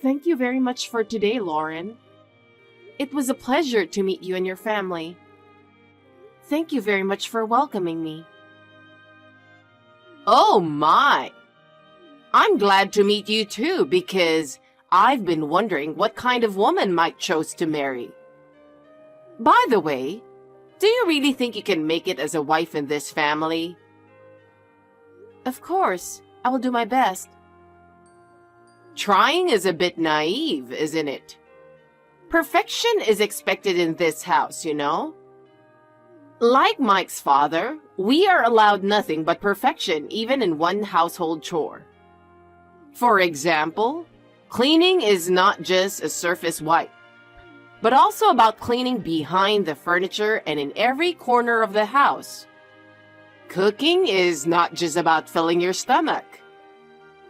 Thank you very much for today, Lauren. It was a pleasure to meet you and your family. Thank you very much for welcoming me. Oh my! I'm glad to meet you too because I've been wondering what kind of woman Mike chose to marry. By the way, do you really think you can make it as a wife in this family? Of course, I will do my best. Trying is a bit naive, isn't it? Perfection is expected in this house, you know? Like Mike's father, we are allowed nothing but perfection even in one household chore. For example, cleaning is not just a surface wipe, but also about cleaning behind the furniture and in every corner of the house. Cooking is not just about filling your stomach.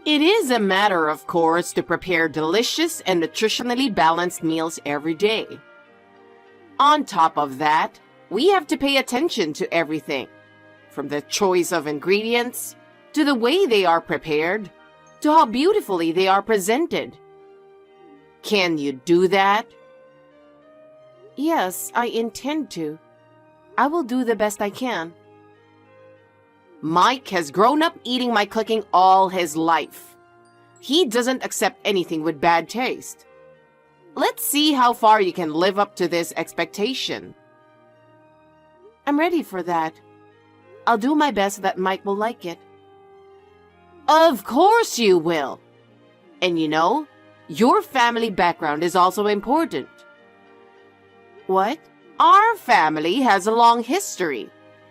It is a matter, of course, to prepare delicious and nutritionally balanced meals every day. On top of that, we have to pay attention to everything, from the choice of ingredients, to the way they are prepared, to how beautifully they are presented. Can you do that? Yes, I intend to. I will do the best I can. Mike has grown up eating my cooking all his life. He doesn't accept anything with bad taste. Let's see how far you can live up to this expectation. I'm ready for that. I'll do my best that Mike will like it. Of course you will. And you know, your family background is also important. What? Our family has a long history.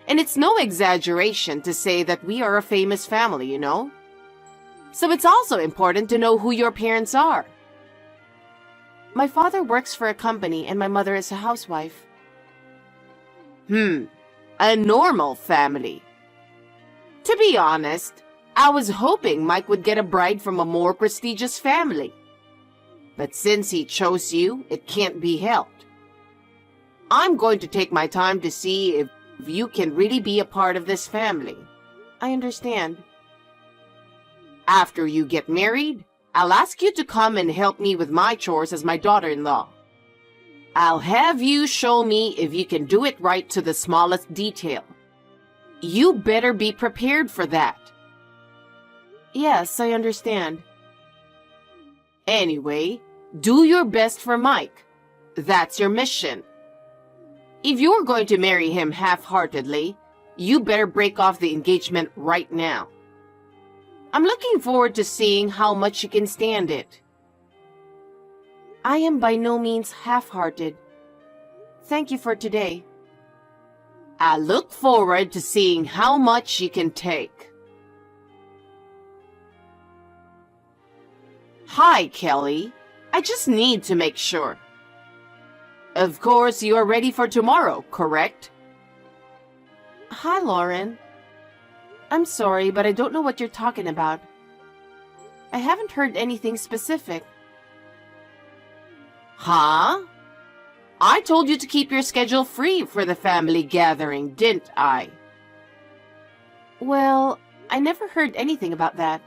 And it's no exaggeration to say that we are a famous family, you know? So it's also important to know who your parents are. My father works for a company and my mother is a housewife. A normal family. To be honest, I was hoping Mike would get a bride from a more prestigious family. But since he chose you, it can't be helped. I'm going to take my time to see if you can really be a part of this family. I understand. After you get married, I'll ask you to come and help me with my chores as my daughter-in-law. I'll have you show me if you can do it right to the smallest detail. You better be prepared for that. Yes, I understand. Anyway, do your best for Mike. That's your mission. If you're going to marry him half-heartedly, you better break off the engagement right now. I'm looking forward to seeing how much you can stand it. I am by no means half-hearted. Thank you for today. I look forward to seeing how much you can take. Hi, Kelly. I just need to make sure. Of course, you are ready for tomorrow, correct? Hi, Lauren. I'm sorry, but I don't know what you're talking about. I haven't heard anything specific. Huh? I told you to keep your schedule free for the family gathering, didn't I? Well, I never heard anything about that.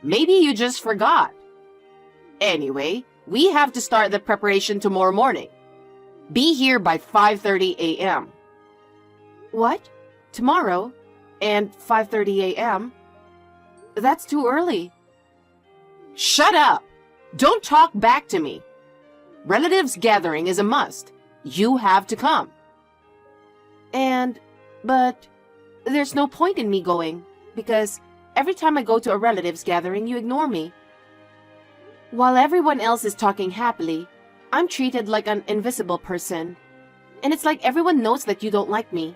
Maybe you just forgot. Anyway, we have to start the preparation tomorrow morning. Be here by 5:30 a.m. What? Tomorrow? And 5:30 a.m.? That's too early. Shut up! Don't talk back to me. Relatives gathering is a must. You have to come. But there's no point in me going, because every time I go to a relatives gathering, you ignore me. While everyone else is talking happily, I'm treated like an invisible person. And it's like everyone knows that you don't like me.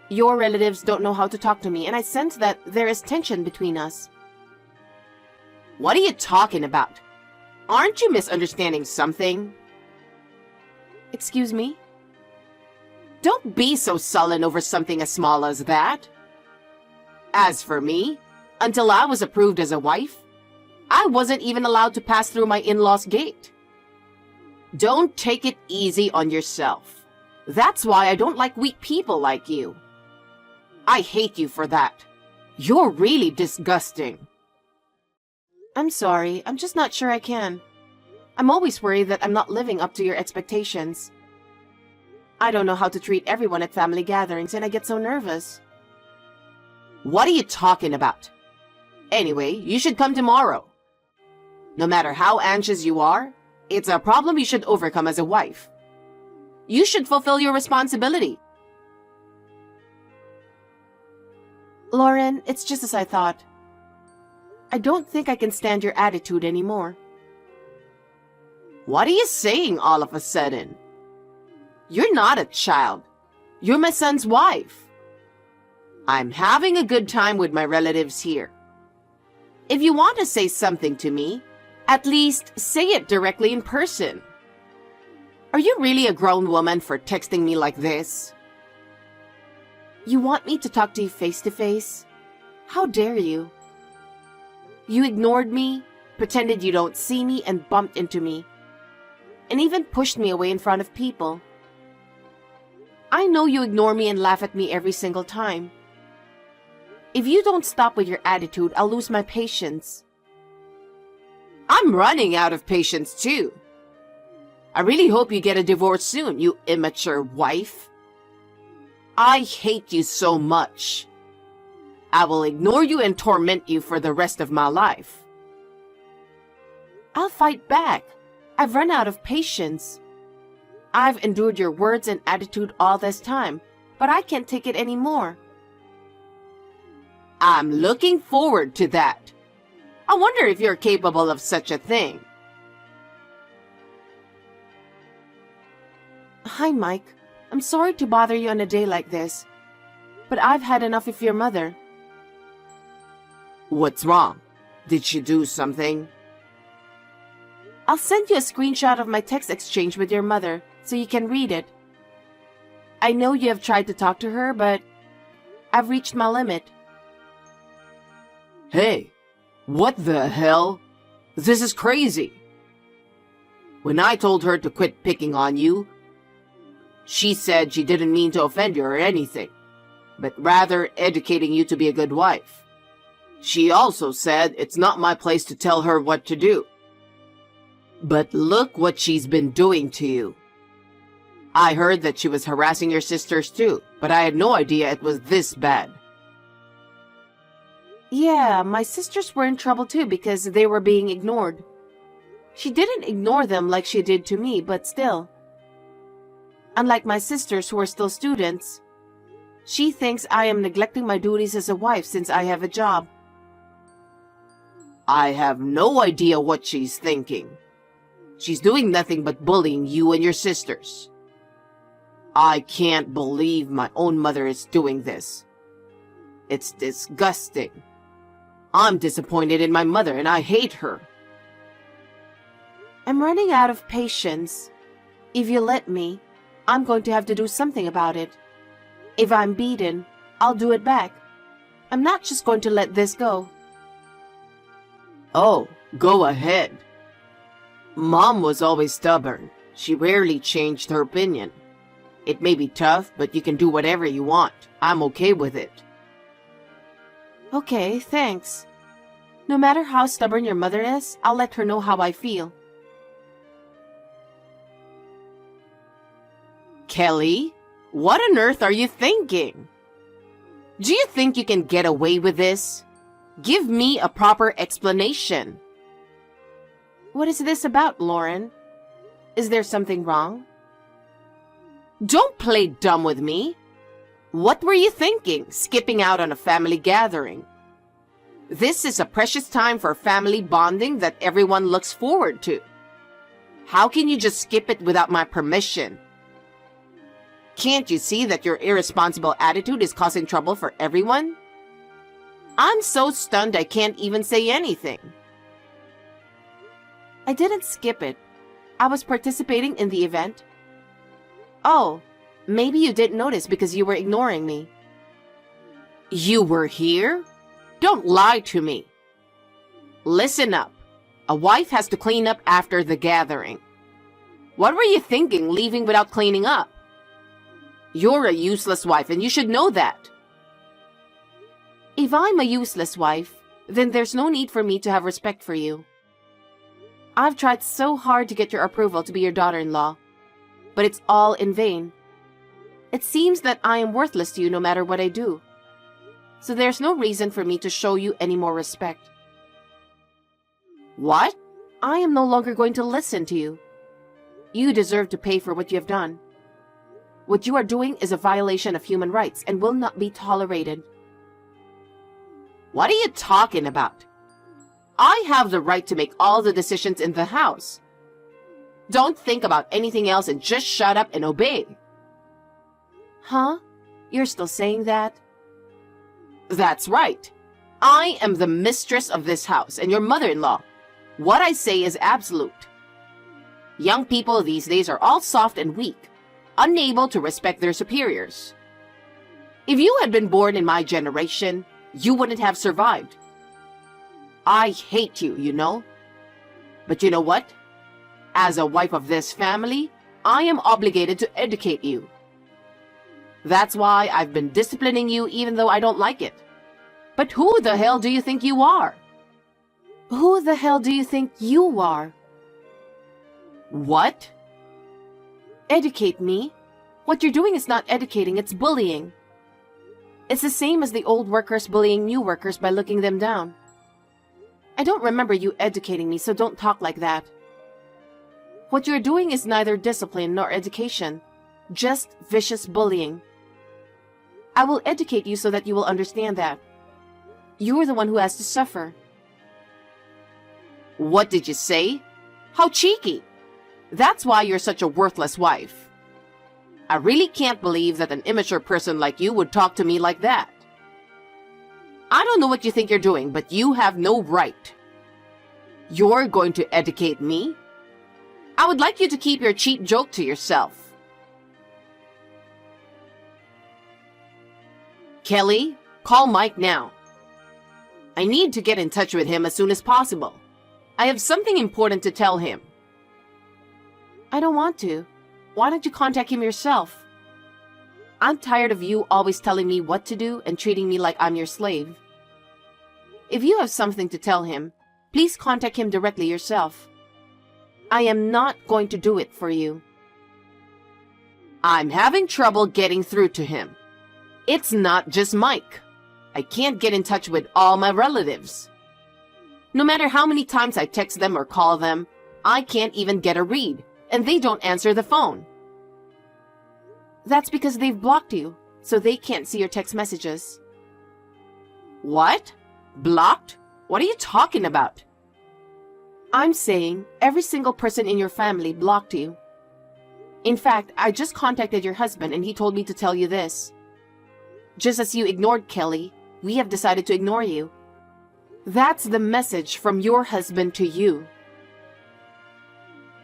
Your relatives don't know how to talk to me, and I sense that there is tension between us. What are you talking about? Aren't you misunderstanding something? Excuse me? Don't be so sullen over something as small as that. As for me, until I was approved as a wife, I wasn't even allowed to pass through my in-laws' gate. Don't take it easy on yourself. That's why I don't like weak people like you. I hate you for that. You're really disgusting. I'm sorry, I'm just not sure I can. I'm always worried that I'm not living up to your expectations. I don't know how to treat everyone at family gatherings and I get so nervous. What are you talking about? Anyway, you should come tomorrow. No matter how anxious you are, it's a problem you should overcome as a wife. You should fulfill your responsibility. Lauren, it's just as I thought. I don't think I can stand your attitude anymore. What are you saying all of a sudden? You're not a child. You're my son's wife. I'm having a good time with my relatives here. If you want to say something to me, at least say it directly in person. Are you really a grown woman for texting me like this? You want me to talk to you face to face? How dare you? You ignored me, pretended you don't see me, and bumped into me. And even pushed me away in front of people. I know you ignore me and laugh at me every single time. If you don't stop with your attitude, I'll lose my patience. I'm running out of patience too. I really hope you get a divorce soon, you immature wife. I hate you so much. I will ignore you and torment you for the rest of my life. I'll fight back. I've run out of patience. I've endured your words and attitude all this time, but I can't take it anymore. I'm looking forward to that. I wonder if you're capable of such a thing. Hi, Mike. I'm sorry to bother you on a day like this, but I've had enough of your mother. What's wrong? Did she do something? I'll send you a screenshot of my text exchange with your mother so you can read it. I know you have tried to talk to her, but I've reached my limit. Hey, what the hell? This is crazy. When I told her to quit picking on you, she said she didn't mean to offend you or anything, but rather educating you to be a good wife. She also said it's not my place to tell her what to do. But look what she's been doing to you. I heard that she was harassing your sisters too, but I had no idea it was this bad. Yeah, my sisters were in trouble too because they were being ignored. She didn't ignore them like she did to me, but still. Unlike my sisters who are still students, she thinks I am neglecting my duties as a wife since I have a job. I have no idea what she's thinking. She's doing nothing but bullying you and your sisters. I can't believe my own mother is doing this. It's disgusting. I'm disappointed in my mother and I hate her. I'm running out of patience. If you let me, I'm going to have to do something about it. If I'm beaten, I'll do it back. I'm not just going to let this go. Oh, go ahead. Mom was always stubborn. She rarely changed her opinion. It may be tough, but you can do whatever you want. I'm okay with it. Okay, thanks. No matter how stubborn your mother is, I'll let her know how I feel. Kelly, what on earth are you thinking? Do you think you can get away with this? Give me a proper explanation. What is this about, Lauren? Is there something wrong? Don't play dumb with me. What were you thinking, skipping out on a family gathering? This is a precious time for family bonding that everyone looks forward to. How can you just skip it without my permission? Can't you see that your irresponsible attitude is causing trouble for everyone? I'm so stunned I can't even say anything. I didn't skip it. I was participating in the event. Oh, maybe you didn't notice because you were ignoring me. You were here? Don't lie to me. Listen up. A wife has to clean up after the gathering. What were you thinking, leaving without cleaning up? You're a useless wife and you should know that. If I'm a useless wife, then there's no need for me to have respect for you. I've tried so hard to get your approval to be your daughter-in-law, but it's all in vain. It seems that I am worthless to you no matter what I do. So there's no reason for me to show you any more respect. What? I am no longer going to listen to you. You deserve to pay for what you have done. What you are doing is a violation of human rights and will not be tolerated. What are you talking about? I have the right to make all the decisions in the house. Don't think about anything else and just shut up and obey. Huh? You're still saying that? That's right. I am the mistress of this house and your mother-in-law. What I say is absolute. Young people these days are all soft and weak, unable to respect their superiors. If you had been born in my generation, you wouldn't have survived. I hate you, you know. But you know what? As a wife of this family, I am obligated to educate you. That's why I've been disciplining you even though I don't like it. But who the hell do you think you are? Who the hell do you think you are? What? Educate me? What you're doing is not educating, it's bullying. It's the same as the old workers bullying new workers by looking them down. I don't remember you educating me, so don't talk like that. What you're doing is neither discipline nor education, just vicious bullying. I will educate you so that you will understand that. You're the one who has to suffer. What did you say? How cheeky! That's why you're such a worthless wife. I really can't believe that an immature person like you would talk to me like that. I don't know what you think you're doing, but you have no right. You're going to educate me? I would like you to keep your cheap joke to yourself. Kelly, call Mike now. I need to get in touch with him as soon as possible. I have something important to tell him. I don't want to. Why don't you contact him yourself? I'm tired of you always telling me what to do and treating me like I'm your slave. If you have something to tell him, please contact him directly yourself. I am not going to do it for you. I'm having trouble getting through to him. It's not just Mike. I can't get in touch with all my relatives. No matter how many times I text them or call them, I can't even get a read, and they don't answer the phone. That's because they've blocked you, so they can't see your text messages. What? Blocked? What are you talking about? I'm saying every single person in your family blocked you. In fact, I just contacted your husband and he told me to tell you this. Just as you ignored Kelly, we have decided to ignore you. That's the message from your husband to you.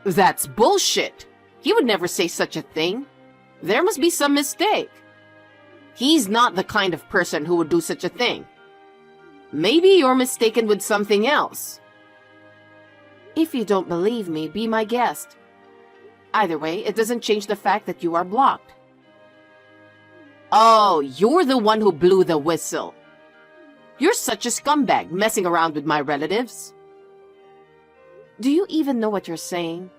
That's bullshit. He would never say such a thing. There must be some mistake. He's not the kind of person who would do such a thing. Maybe you're mistaken with something else. If you don't believe me, be my guest. Either way, it doesn't change the fact that you are blocked. Oh, you're the one who blew the whistle. You're such a scumbag messing around with my relatives. Do you even know what you're saying?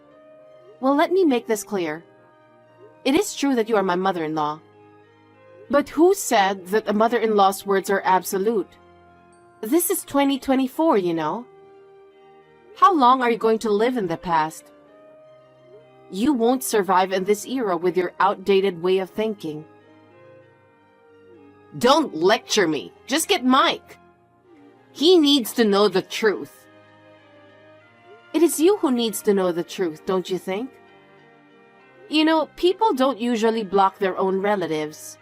Well, let me make this clear. It is true that you are my mother-in-law. But who said that a mother-in-law's words are absolute? This is 2024, you know. How long are you going to live in the past? You won't survive in this era with your outdated way of thinking. Don't lecture me. Just get Mike. He needs to know the truth. It is you who needs to know the truth, don't you think? You know, people don't usually block their own relatives.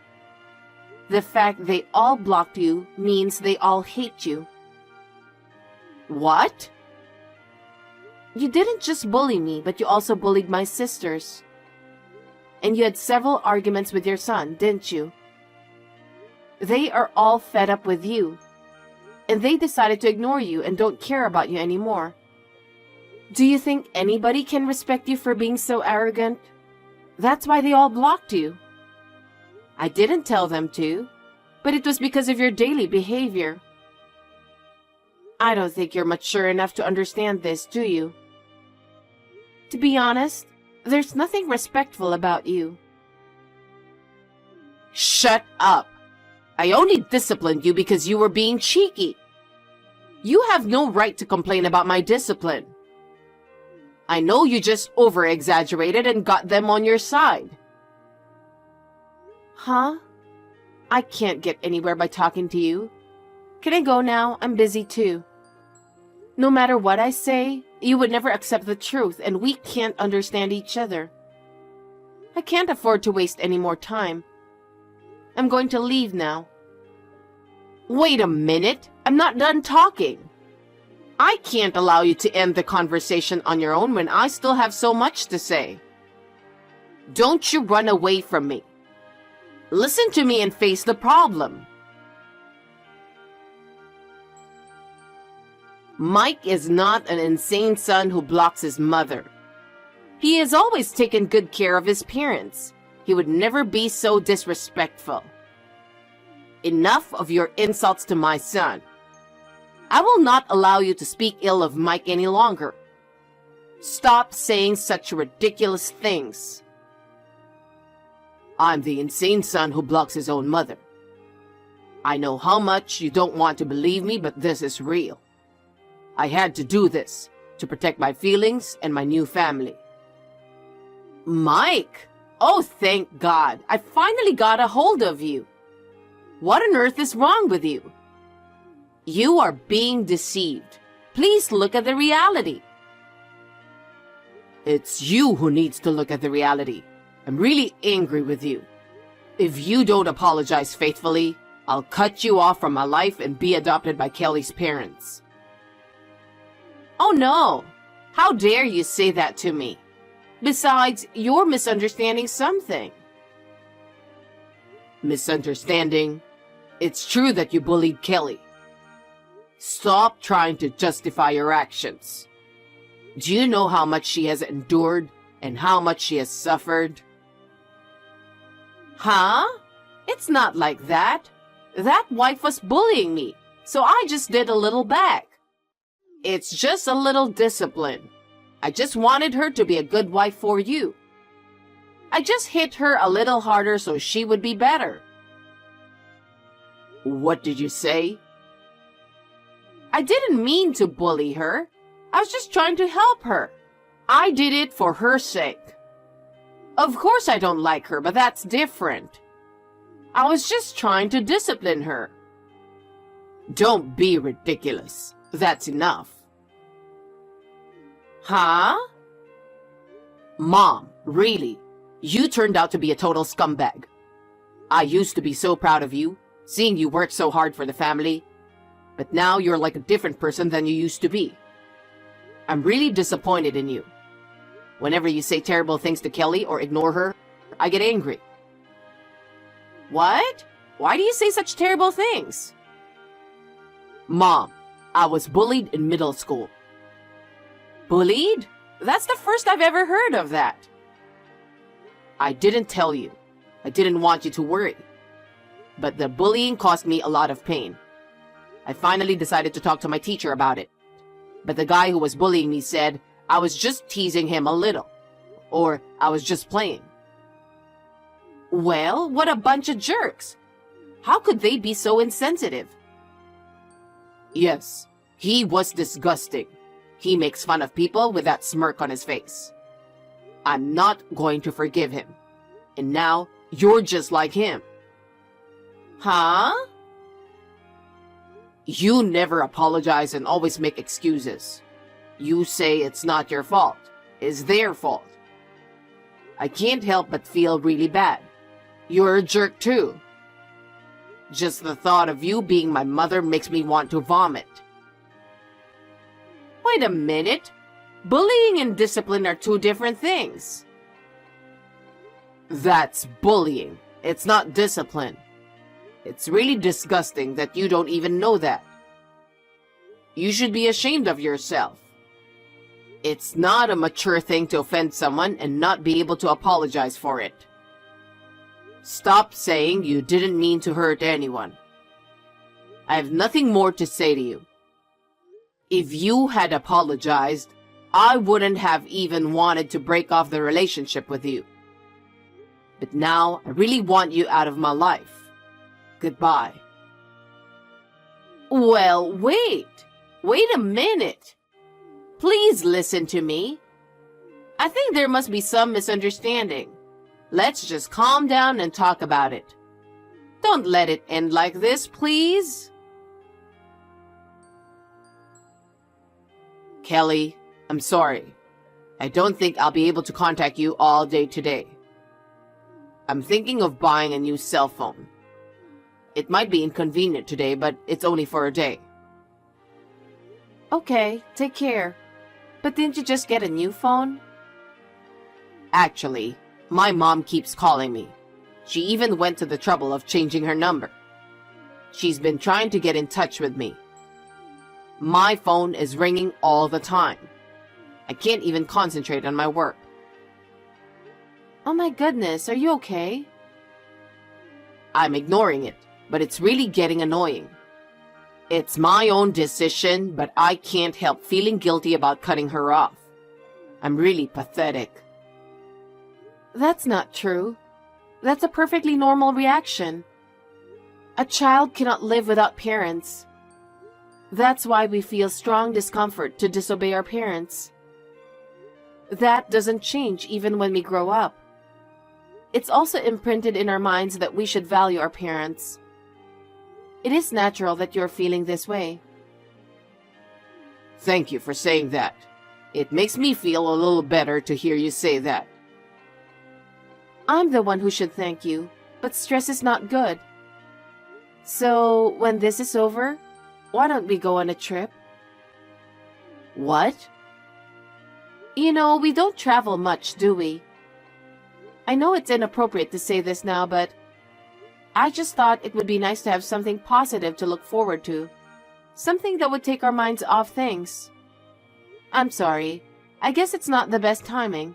The fact they all blocked you means they all hate you. What? You didn't just bully me, but you also bullied my sisters. And you had several arguments with your son, didn't you? They are all fed up with you. And they decided to ignore you and don't care about you anymore. Do you think anybody can respect you for being so arrogant? That's why they all blocked you. I didn't tell them to, but it was because of your daily behavior. I don't think you're mature enough to understand this, do you? To be honest, there's nothing respectful about you. Shut up! I only disciplined you because you were being cheeky. You have no right to complain about my discipline. I know you just over-exaggerated and got them on your side. Huh? I can't get anywhere by talking to you. Can I go now? I'm busy too. No matter what I say, you would never accept the truth, and we can't understand each other. I can't afford to waste any more time. I'm going to leave now. Wait a minute. I'm not done talking. I can't allow you to end the conversation on your own when I still have so much to say. Don't you run away from me. Listen to me and face the problem. Mike is not an insane son who blocks his mother. He has always taken good care of his parents. He would never be so disrespectful. Enough of your insults to my son. I will not allow you to speak ill of Mike any longer. Stop saying such ridiculous things. I'm the insane son who blocks his own mother. I know how much you don't want to believe me, but this is real. I had to do this to protect my feelings and my new family. Mike! Oh, thank God. I finally got a hold of you. What on earth is wrong with you? You are being deceived. Please look at the reality. It's you who needs to look at the reality. I'm really angry with you. If you don't apologize faithfully, I'll cut you off from my life and be adopted by Kelly's parents. Oh no! How dare you say that to me? Besides, you're misunderstanding something. Misunderstanding? It's true that you bullied Kelly. Stop trying to justify your actions. Do you know how much she has endured and how much she has suffered? Huh? It's not like that. That wife was bullying me, so I just did a little back. It's just a little discipline. I just wanted her to be a good wife for you. I just hit her a little harder so she would be better. What did you say? I didn't mean to bully her. I was just trying to help her. I did it for her sake. Of course I don't like her, but that's different. I was just trying to discipline her. Don't be ridiculous. That's enough. Huh? Mom, really? You turned out to be a total scumbag. I used to be so proud of you, seeing you work so hard for the family. But now you're like a different person than you used to be. I'm really disappointed in you. Whenever you say terrible things to Kelly or ignore her, I get angry. What? Why do you say such terrible things? Mom, I was bullied in middle school. Bullied? That's the first I've ever heard of that. I didn't tell you. I didn't want you to worry. But the bullying caused me a lot of pain. I finally decided to talk to my teacher about it. But the guy who was bullying me said I was just teasing him a little. Or I was just playing. Well, what a bunch of jerks. How could they be so insensitive? Yes, he was disgusting. He makes fun of people with that smirk on his face. I'm not going to forgive him. And now, you're just like him. Huh? You never apologize and always make excuses. You say it's not your fault. It's their fault. I can't help but feel really bad. You're a jerk too. Just the thought of you being my mother makes me want to vomit. Wait a minute. Bullying and discipline are two different things. That's bullying. It's not discipline. It's really disgusting that you don't even know that. You should be ashamed of yourself. It's not a mature thing to offend someone and not be able to apologize for it. Stop saying you didn't mean to hurt anyone. I have nothing more to say to you. If you had apologized, I wouldn't have even wanted to break off the relationship with you. But now I really want you out of my life. Goodbye. Well, wait. Wait a minute. Please listen to me. I think there must be some misunderstanding. Let's just calm down and talk about it. Don't let it end like this, please. Kelly, I'm sorry. I don't think I'll be able to contact you all day today. I'm thinking of buying a new cell phone. It might be inconvenient today, but it's only for a day. Okay, take care. But didn't you just get a new phone? Actually, my mom keeps calling me. She even went to the trouble of changing her number. She's been trying to get in touch with me. My phone is ringing all the time. I can't even concentrate on my work. Oh my goodness, are you okay? I'm ignoring it, but it's really getting annoying. It's my own decision, but I can't help feeling guilty about cutting her off. I'm really pathetic. That's not true. That's a perfectly normal reaction. A child cannot live without parents. That's why we feel strong discomfort to disobey our parents. That doesn't change even when we grow up. It's also imprinted in our minds that we should value our parents. It is natural that you're feeling this way. Thank you for saying that. It makes me feel a little better to hear you say that. I'm the one who should thank you, but stress is not good. So, when this is over, why don't we go on a trip? What? You know, we don't travel much, do we? I know it's inappropriate to say this now, but I just thought it would be nice to have something positive to look forward to. Something that would take our minds off things. I'm sorry. I guess it's not the best timing.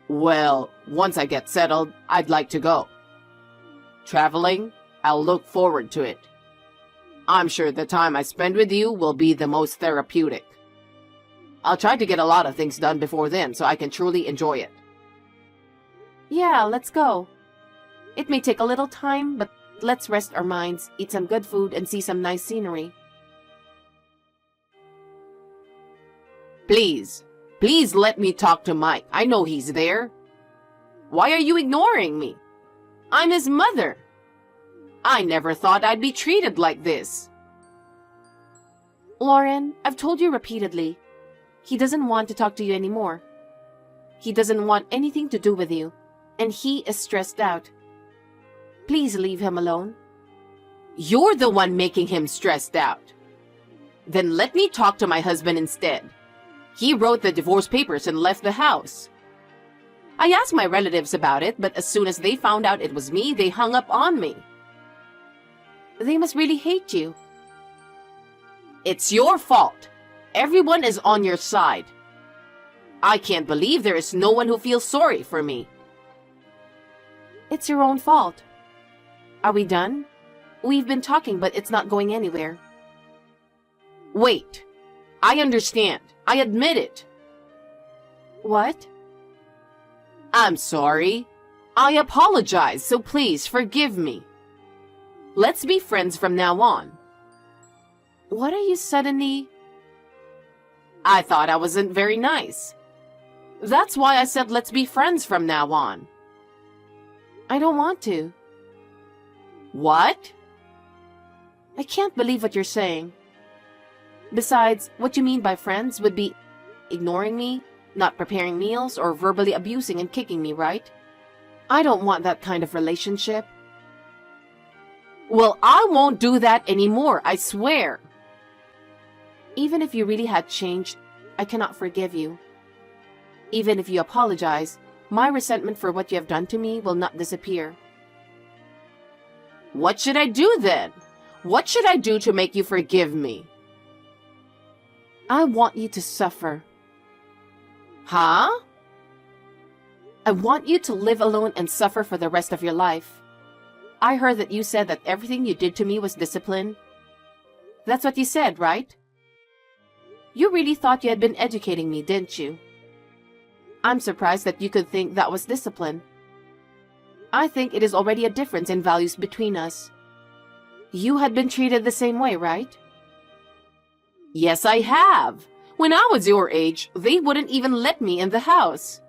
Well, once I get settled, I'd like to go. Traveling, I'll look forward to it. I'm sure the time I spend with you will be the most therapeutic. I'll try to get a lot of things done before then so I can truly enjoy it. Yeah, let's go. It may take a little time, but let's rest our minds, eat some good food, and see some nice scenery. Please let me talk to Mike. I know he's there. Why are you ignoring me? I'm his mother. I never thought I'd be treated like this. Lauren, I've told you repeatedly. He doesn't want to talk to you anymore. He doesn't want anything to do with you, and he is stressed out. Please leave him alone. You're the one making him stressed out. Then let me talk to my husband instead. He wrote the divorce papers and left the house. I asked my relatives about it, but as soon as they found out it was me, they hung up on me. They must really hate you. It's your fault. Everyone is on your side. I can't believe there is no one who feels sorry for me. It's your own fault. Are we done? We've been talking, but it's not going anywhere. Wait. I understand. I admit it. What? I'm sorry. I apologize, so please forgive me. Let's be friends from now on. What are you suddenly... I thought I wasn't very nice. That's why I said let's be friends from now on. I don't want to. What? I can't believe what you're saying. Besides, what you mean by friends would be ignoring me, not preparing meals, or verbally abusing and kicking me, right? I don't want that kind of relationship. Well, I won't do that anymore, I swear. Even if you really had changed, I cannot forgive you. Even if you apologize, my resentment for what you have done to me will not disappear. What should I do then? What should I do to make you forgive me? I want you to suffer. Huh? I want you to live alone and suffer for the rest of your life. I heard that you said that everything you did to me was discipline. That's what you said, right? You really thought you had been educating me, didn't you? I'm surprised that you could think that was discipline. I think it is already a difference in values between us. You had been treated the same way, right? Yes, I have. When I was your age, they wouldn't even let me in the house.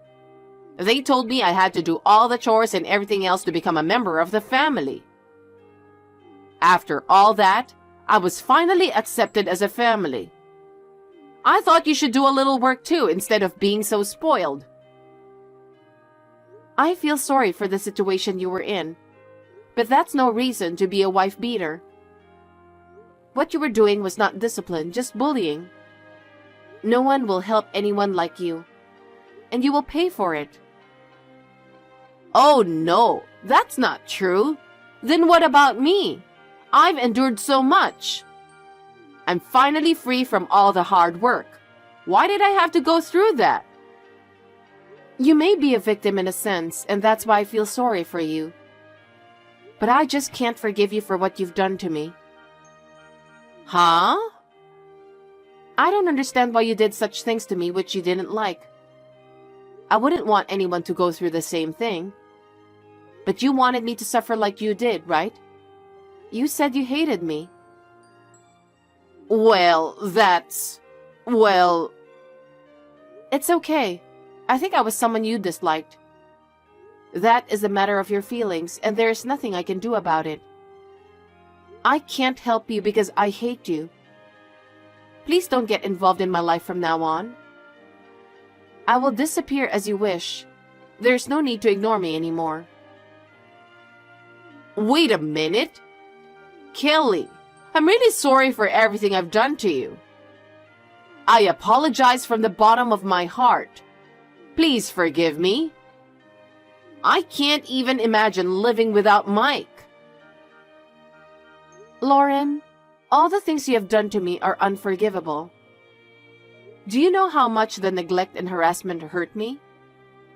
They told me I had to do all the chores and everything else to become a member of the family. After all that, I was finally accepted as a family. I thought you should do a little work too instead of being so spoiled. I feel sorry for the situation you were in, but that's no reason to be a wife beater. What you were doing was not discipline, just bullying. No one will help anyone like you, and you will pay for it. Oh no, that's not true. Then what about me? I've endured so much. I'm finally free from all the hard work. Why did I have to go through that? You may be a victim in a sense, and that's why I feel sorry for you. But I just can't forgive you for what you've done to me. Huh? I don't understand why you did such things to me which you didn't like. I wouldn't want anyone to go through the same thing. But you wanted me to suffer like you did, right? You said you hated me. Well, It's okay. I think I was someone you disliked. That is a matter of your feelings, and there is nothing I can do about it. I can't help you because I hate you. Please don't get involved in my life from now on. I will disappear as you wish. There's no need to ignore me anymore. Wait a minute. Kelly, I'm really sorry for everything I've done to you. I apologize from the bottom of my heart. Please forgive me. I can't even imagine living without Mike. Lauren, all the things you have done to me are unforgivable. Do you know how much the neglect and harassment hurt me?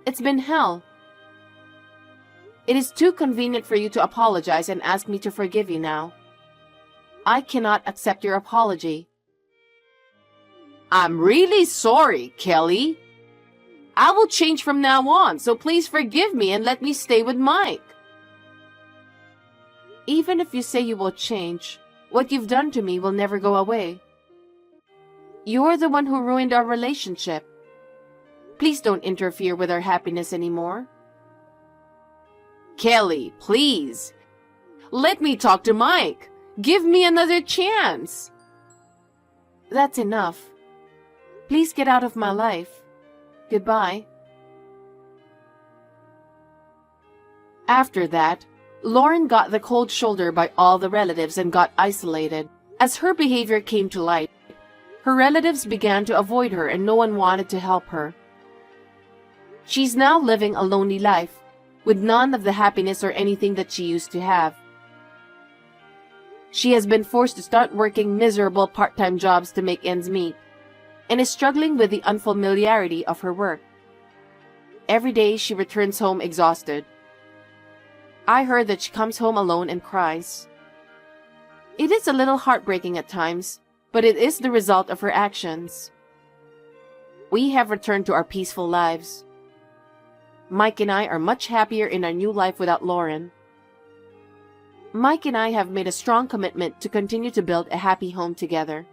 It's been hell. It is too convenient for you to apologize and ask me to forgive you now. I cannot accept your apology. I'm really sorry, Kelly. I will change from now on, so please forgive me and let me stay with Mike. Even if you say you will change, what you've done to me will never go away. You're the one who ruined our relationship. Please don't interfere with our happiness anymore. Kelly, please. Let me talk to Mike. Give me another chance. That's enough. Please get out of my life. Goodbye. After that, Lauren got the cold shoulder by all the relatives and got isolated. As her behavior came to light, her relatives began to avoid her and no one wanted to help her. She's now living a lonely life, with none of the happiness or anything that she used to have. She has been forced to start working miserable part-time jobs to make ends meet, and is struggling with the unfamiliarity of her work. Every day she returns home exhausted. I heard that she comes home alone and cries. It is a little heartbreaking at times, but it is the result of her actions. We have returned to our peaceful lives. Mike and I are much happier in our new life without Lauren. Mike and I have made a strong commitment to continue to build a happy home together.